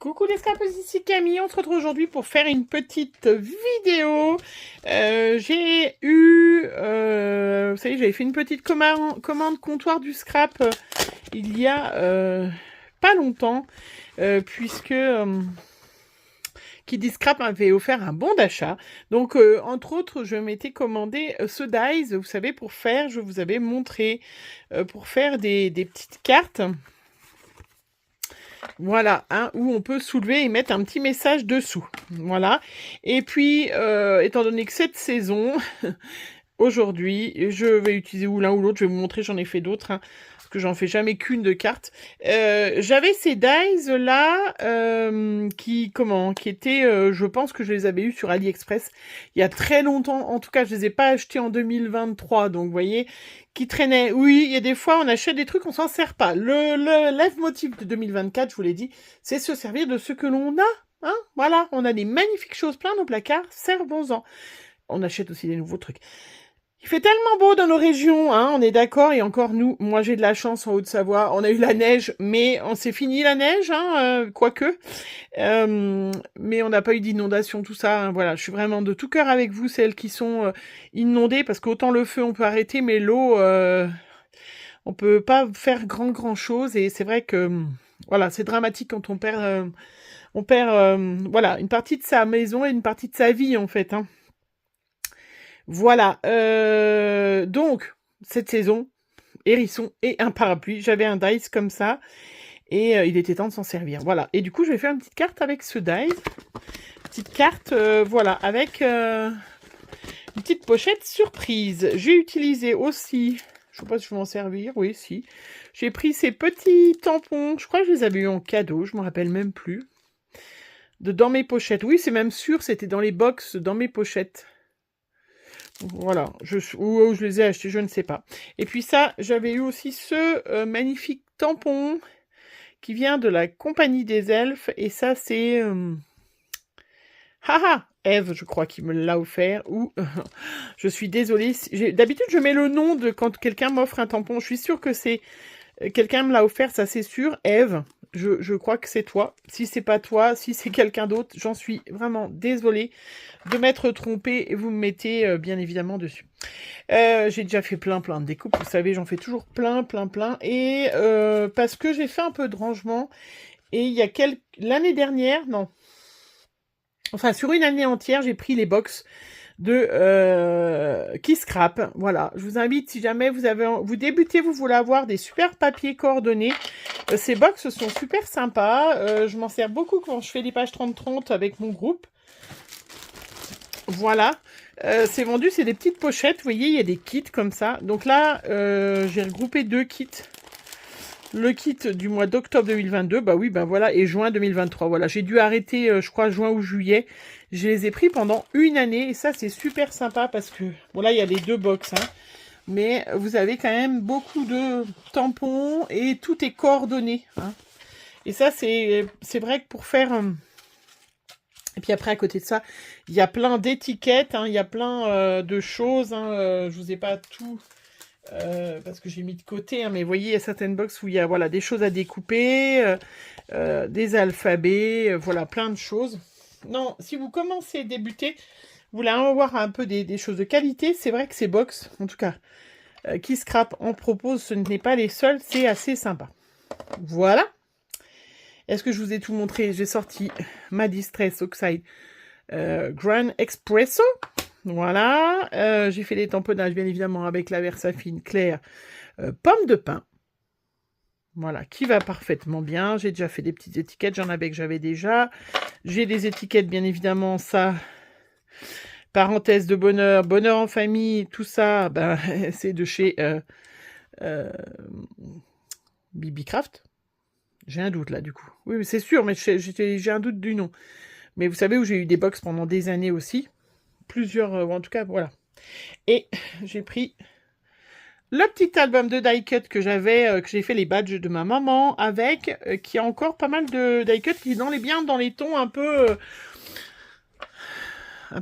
Coucou les scrapers, ici Camille, on se retrouve aujourd'hui pour faire une petite vidéo. J'ai eu, vous savez, j'avais fait une petite commande comptoir du scrap il y a pas longtemps, puisque qui dit scrap m'avait offert un bon d'achat. Donc, entre autres, je m'étais commandé ce dies, vous savez, pour faire, je vous avais montré, pour faire des petites cartes. Voilà, hein, où on peut soulever et mettre un petit message dessous. Voilà. Et puis, étant donné que cette saison, aujourd'hui, je vais utiliser ou l'un ou l'autre, je vais vous montrer, j'en ai fait d'autres, hein, parce que j'en fais jamais qu'une de carte. J'avais ces dies là, qui étaient, je pense que je les avais eus sur AliExpress il y a très longtemps. En tout cas, je les ai pas achetés en 2023, donc vous voyez, qui traînaient. Oui, il y a des fois, on achète des trucs, on s'en sert pas. Le leitmotiv de 2024, je vous l'ai dit, c'est se servir de ce que l'on a. Hein, voilà, on a des magnifiques choses plein nos placards, servons-en. On achète aussi des nouveaux trucs. Il fait tellement beau dans nos régions, hein, on est d'accord, et encore nous, moi j'ai de la chance en Haute-Savoie, on a eu la neige, mais on s'est fini la neige, hein, quoique, mais on n'a pas eu d'inondation, tout ça, hein, voilà, je suis vraiment de tout cœur avec vous, celles qui sont inondées, parce qu'autant le feu on peut arrêter, mais l'eau, on peut pas faire grand chose, et c'est vrai que, voilà, c'est dramatique quand on perd, voilà, une partie de sa maison et une partie de sa vie, en fait, hein. Voilà, donc, cette saison, hérisson et un parapluie. J'avais un dice comme ça, et il était temps de s'en servir. Voilà, et du coup, je vais faire une petite carte avec ce dice. Petite carte, voilà, avec une petite pochette surprise. J'ai utilisé aussi, je sais pas si je vais m'en servir, oui, si. J'ai pris ces petits tampons, je crois que je les avais eu en cadeau, je me rappelle même plus. Dans mes pochettes, oui, c'est même sûr, c'était dans les box, dans mes pochettes. Voilà, où je les ai achetés, je ne sais pas. Et puis ça, j'avais eu aussi ce magnifique tampon qui vient de la Compagnie des Elfes. Et ça, c'est... Haha, Eve, je crois, qui me l'a offert. Ou je suis désolée. D'habitude, je mets le nom de quand quelqu'un m'offre un tampon. Je suis sûre que c'est... Quelqu'un me l'a offert, ça c'est sûr. Eve, je crois que c'est toi. Si c'est pas toi, si c'est quelqu'un d'autre, j'en suis vraiment désolée de m'être trompée et vous me mettez bien évidemment dessus. J'ai déjà fait plein de découpes, vous savez, j'en fais toujours plein. Et parce que j'ai fait un peu de rangement et il y a l'année dernière, non. Enfin, sur une année entière, j'ai pris les box de qui scrap. Voilà, je vous invite, si jamais vous débutez, vous voulez avoir des super papiers coordonnés, ces box sont super sympas. Je m'en sers beaucoup quand je fais des pages 30-30 avec mon groupe. Voilà, c'est vendu, c'est des petites pochettes, vous voyez, il y a des kits comme ça. Donc là, j'ai regroupé deux kits. Le kit du mois d'octobre 2022, bah oui, ben voilà, et juin 2023. Voilà, j'ai dû arrêter, je crois, juin ou juillet. Je les ai pris pendant une année, et ça, c'est super sympa parce que, bon là, il y a les deux box, hein, mais vous avez quand même beaucoup de tampons et tout est coordonné, hein. Et ça, c'est vrai que pour faire... Et puis après, à côté de ça, il y a plein d'étiquettes, hein, il y a plein de choses, hein, je vous ai pas tout... parce que j'ai mis de côté, hein, mais vous voyez, il y a certaines box où il y a voilà, des choses à découper, des alphabets, voilà, plein de choses. Non, si vous commencez à débuter, vous voulez avoir un peu des choses de qualité, c'est vrai que ces box, en tout cas, qui scrap en propose, ce n'est pas les seuls, c'est assez sympa. Voilà. Est-ce que je vous ai tout montré? J'ai sorti ma Distress Oxide Grand Espresso. Voilà, j'ai fait les tamponnages bien évidemment avec la Versafine claire pomme de pin. Voilà, qui va parfaitement bien. J'ai déjà fait des petites étiquettes, j'en avais que j'avais déjà. J'ai des étiquettes bien évidemment, ça, parenthèse de bonheur, bonheur en famille, tout ça, ben, c'est de chez Bibicraft. J'ai un doute là du coup. Oui, c'est sûr, mais j'ai un doute du nom. Mais vous savez où j'ai eu des box pendant des années aussi. Plusieurs, en tout cas, voilà. Et j'ai pris le petit album de die cut que j'avais, que j'ai fait les badges de ma maman avec, qui a encore pas mal de die cut qui est bien dans les tons un peu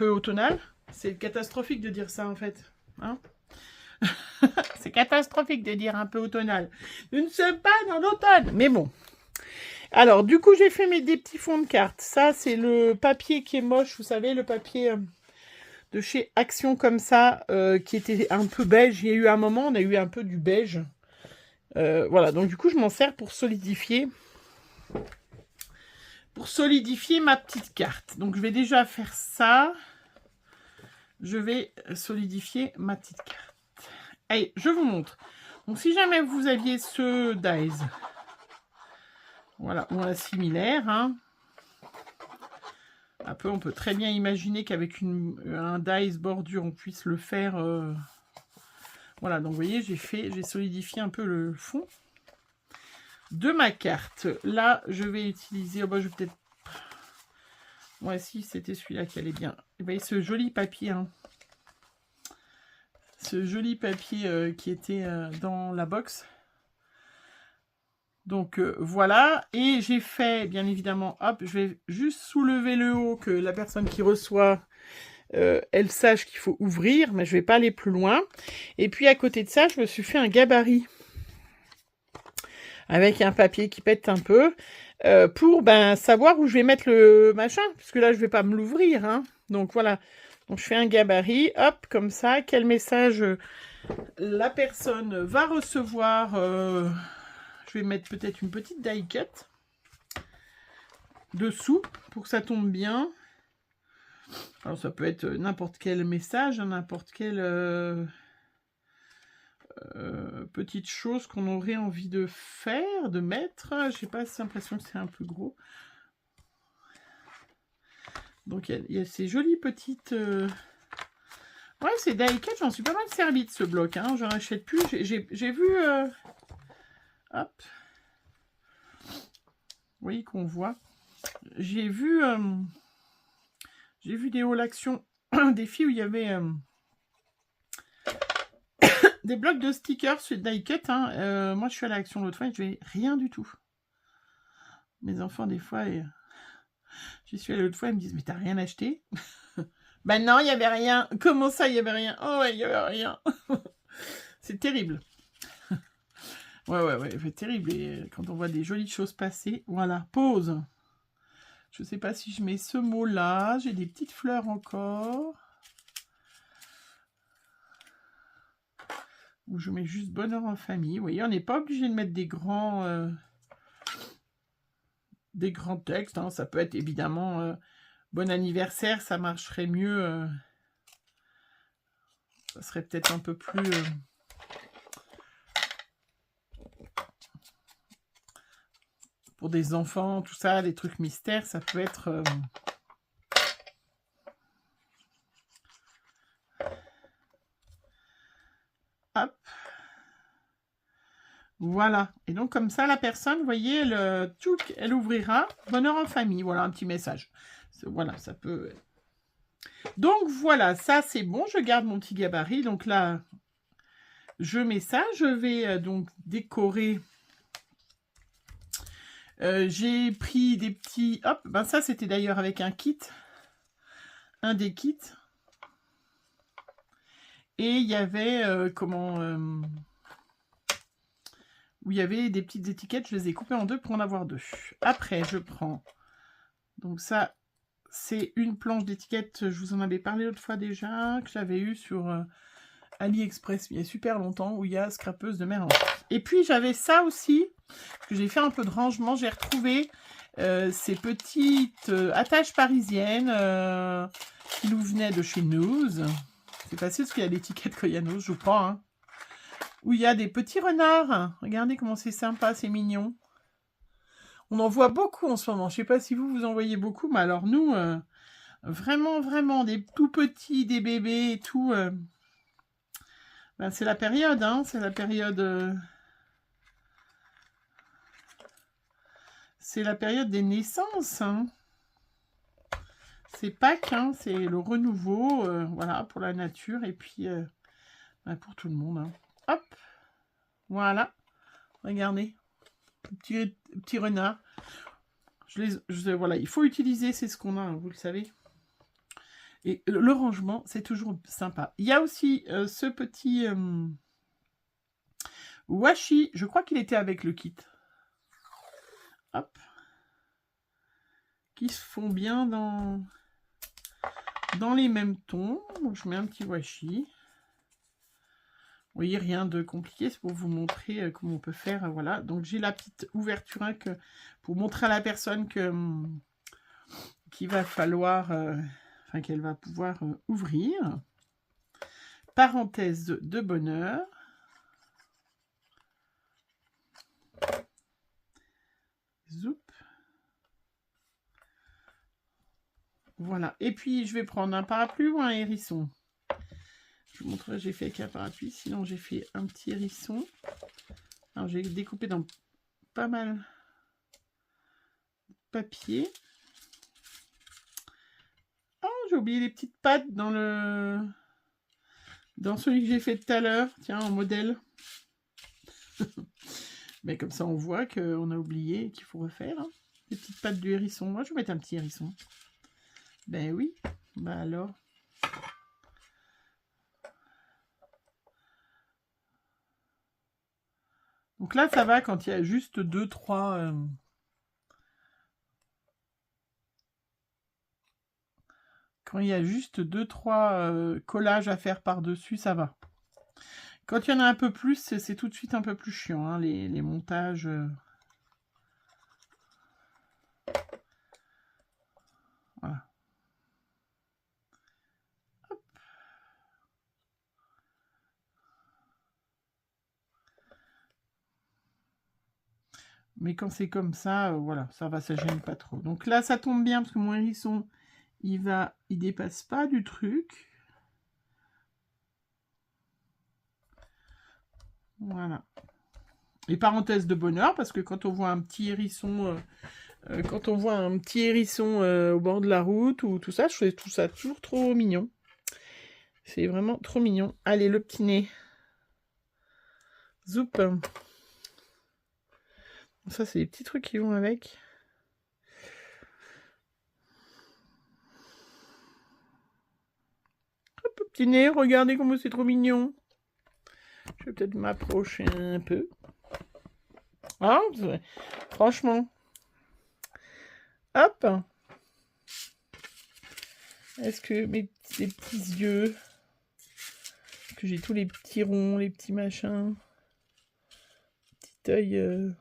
automnal. C'est catastrophique de dire ça en fait, hein. C'est catastrophique de dire un peu automnal. Nous ne sommes pas dans l'automne, mais bon. Alors, du coup, j'ai fait des petits fonds de cartes. Ça, c'est le papier qui est moche, vous savez, le papier de chez Action comme ça, qui était un peu beige. Il y a eu un moment, on a eu un peu du beige. Voilà, donc du coup, je m'en sers pour solidifier. Pour solidifier ma petite carte. Donc, je vais déjà faire ça. Je vais solidifier ma petite carte. Allez, je vous montre. Donc, si jamais vous aviez ce dies, voilà, ou un similaire, hein, on peut très bien imaginer qu'avec un dies bordure, on puisse le faire. Voilà, donc vous voyez, j'ai solidifié un peu le fond de ma carte. Là, je vais utiliser, oh bah, je vais peut-être... Ouais, si, c'était celui-là qui allait bien. Vous voyez ce joli papier, hein. Ce joli papier qui était dans la box. Donc voilà, et j'ai fait, bien évidemment, hop, je vais juste soulever le haut, que la personne qui reçoit, elle sache qu'il faut ouvrir, mais je vais pas aller plus loin. Et puis à côté de ça, je me suis fait un gabarit, avec un papier qui pète un peu, pour savoir où je vais mettre le machin, parce que là, je vais pas me l'ouvrir, hein. Donc voilà, donc je fais un gabarit, hop, comme ça, quel message la personne va recevoir. Je vais mettre peut-être une petite die cut dessous pour que ça tombe bien. Alors ça peut être n'importe quel message, n'importe quelle petite chose qu'on aurait envie de faire, de mettre. Je sais pas, c'est l'impression que c'est un peu gros. Donc il y a ces jolies petites... Ouais, c'est die cut, j'en suis pas mal servi de ce bloc, hein. J'en achète plus. J'ai vu... Hop. Vous voyez qu'on voit. J'ai vu des hauts l'action, des filles où il y avait des blocs de stickers sur die cut. Hein. Moi, je suis à l'action l'autre fois et je n'avais rien du tout. Mes enfants, des fois, j'y suis allée l'autre fois, ils me disent, mais t'as rien acheté? Ben non, il n'y avait rien. Comment ça, il n'y avait rien? Oh ouais, il n'y avait rien. C'est terrible. Ouais, c'est terrible. Et quand on voit des jolies choses passer, voilà, pause. Je ne sais pas si je mets ce mot-là. J'ai des petites fleurs encore. Ou je mets juste bonheur en famille. Vous voyez, on n'est pas obligé de mettre des grands textes. Hein. Ça peut être évidemment bon anniversaire. Ça marcherait mieux. Ça serait peut-être un peu plus... pour des enfants, tout ça, des trucs mystères, ça peut être... Hop. Voilà. Et donc, comme ça, la personne, vous voyez, elle ouvrira. Bonheur en famille. Voilà, un petit message. Voilà, ça peut... Donc, voilà, ça, c'est bon. Je garde mon petit gabarit. Donc là, je mets ça. Je vais donc décorer... j'ai pris des petits... Hop, ben ça, c'était d'ailleurs avec un kit. Un des kits. Et il y avait, où il y avait des petites étiquettes. Je les ai coupées en deux pour en avoir deux. Après, je prends... Donc ça, c'est une planche d'étiquette. Je vous en avais parlé l'autre fois déjà. Que j'avais eu sur AliExpress il y a super longtemps. Où il y a scrapeuse de mélange. Et puis, j'avais ça aussi. Que j'ai fait un peu de rangement. J'ai retrouvé ces petites attaches parisiennes qui nous venaient de chez News. C'est facile parce qu'il y a l'étiquette quand il y a News, je crois. Hein. Où il y a des petits renards. Regardez comment c'est sympa, c'est mignon. On en voit beaucoup en ce moment. Je ne sais pas si vous en voyez beaucoup, mais alors nous, vraiment, vraiment, des tout petits, des bébés et tout. Ben, c'est la période, hein. C'est la période... c'est la période des naissances, hein. C'est Pâques, hein, c'est le renouveau, voilà, pour la nature et puis ben pour tout le monde. Hein. Hop, voilà, regardez, petit renard. Voilà, il faut utiliser, c'est ce qu'on a, hein, vous le savez. Et le rangement, c'est toujours sympa. Il y a aussi ce petit washi, je crois qu'il était avec le kit. Hop, qui se font bien dans les mêmes tons. Donc, je mets un petit washi. Vous voyez, rien de compliqué, c'est pour vous montrer comment on peut faire. Voilà, donc j'ai la petite ouverture hein, pour montrer à la personne qu'il va falloir, qu'elle va pouvoir ouvrir. Parenthèse de bonheur. Zoup. Voilà, et puis je vais prendre un parapluie ou un hérisson. Je vous montrerai, j'ai fait avec un parapluie, sinon j'ai fait un petit hérisson. Alors j'ai découpé dans pas mal de papier. Oh, j'ai oublié les petites pattes dans celui que j'ai fait tout à l'heure. Tiens, en modèle. Mais comme ça, on voit qu'on a oublié qu'il faut refaire. Hein. Les petites pattes du hérisson. Moi, je vais mettre un petit hérisson. Ben oui. Ben alors. Donc là, ça va quand il y a juste 2-3... Quand il y a juste 2-3 collages à faire par-dessus, ça va. Quand il y en a un peu plus, c'est tout de suite un peu plus chiant, hein, les montages. Voilà. Hop. Mais quand c'est comme ça, voilà, ça va, ça gêne pas trop. Donc là, ça tombe bien parce que mon hérisson, il dépasse pas du truc. Voilà. Et parenthèse de bonheur, parce que quand on voit un petit hérisson, au bord de la route ou tout ça, je trouve tout ça toujours trop mignon. C'est vraiment trop mignon. Allez, le petit nez. Zoup. Ça, c'est les petits trucs qui vont avec. Hop, petit nez, regardez comment c'est trop mignon. Je vais peut-être m'approcher un peu. Ah, franchement. Hop. Est-ce que mes petits yeux, que j'ai tous les petits ronds, les petits machins, petit œil.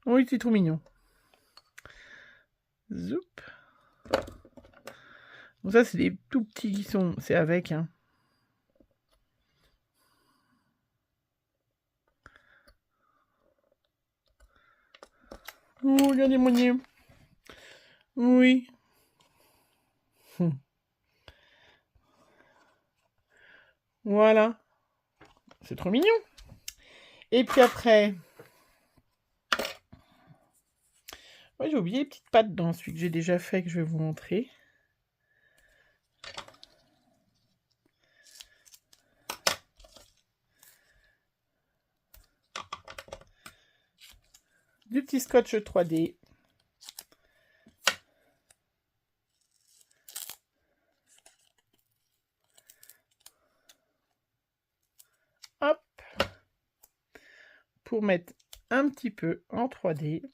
Oui, c'est trop mignon. Zoup. Donc ça, c'est des tout petits qui sont... C'est avec, hein. Oh, regardez mon nez. Oui. Voilà. C'est trop mignon. Et puis après... Ouais, j'ai oublié les petites pattes dans celui que j'ai déjà fait, que je vais vous montrer. Du petit scotch 3D. Hop. Pour mettre un petit peu en 3D.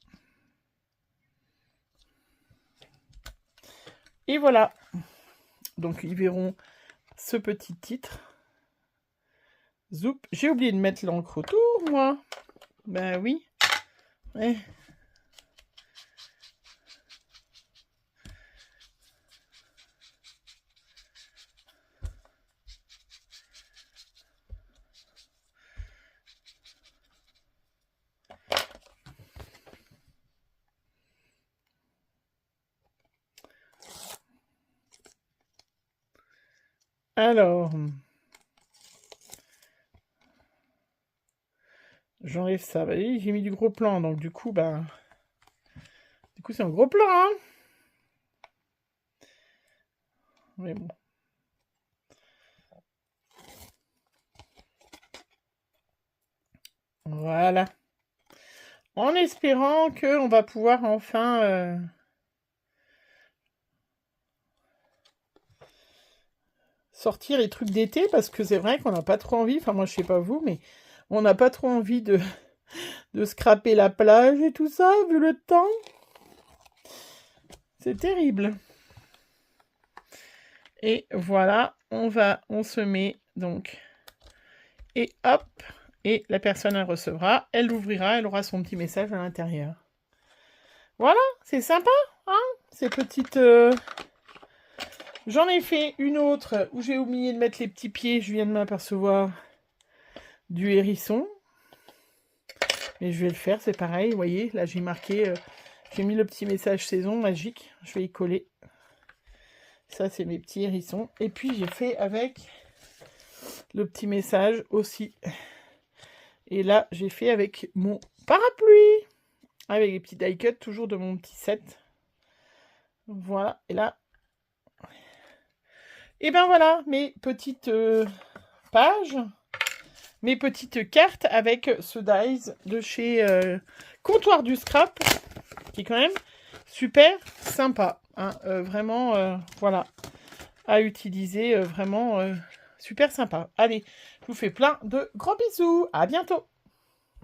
Et voilà. Donc, ils verront ce petit titre. Zoup. J'ai oublié de mettre l'encre autour, moi. Ben oui. Ouais. Alors, j'enlève ça. Bah, j'ai mis du gros plan, donc du coup, c'est un gros plan, hein. Mais bon. Voilà. En espérant qu'on va pouvoir enfin sortir les trucs d'été, parce que c'est vrai qu'on n'a pas trop envie, enfin moi je sais pas vous, mais on n'a pas trop envie de de scraper la plage et tout ça, vu le temps. C'est terrible. Et voilà, on se met donc. Et hop, et la personne elle recevra, elle l'ouvrira, elle aura son petit message à l'intérieur. Voilà, c'est sympa, hein, ces petites... J'en ai fait une autre où j'ai oublié de mettre les petits pieds, je viens de m'apercevoir du hérisson. Mais je vais le faire, c'est pareil, vous voyez, là j'ai marqué, j'ai mis le petit message saison magique, je vais y coller. Ça c'est mes petits hérissons. Et puis j'ai fait avec le petit message aussi. Et là j'ai fait avec mon parapluie, avec les petits die cuts, toujours de mon petit set. Voilà, et là... Et ben voilà, mes petites pages, mes petites cartes avec ce dies de chez Comptoir du Scrap, qui est quand même super sympa. Hein, vraiment, voilà, à utiliser, vraiment super sympa. Allez, je vous fais plein de gros bisous, à bientôt.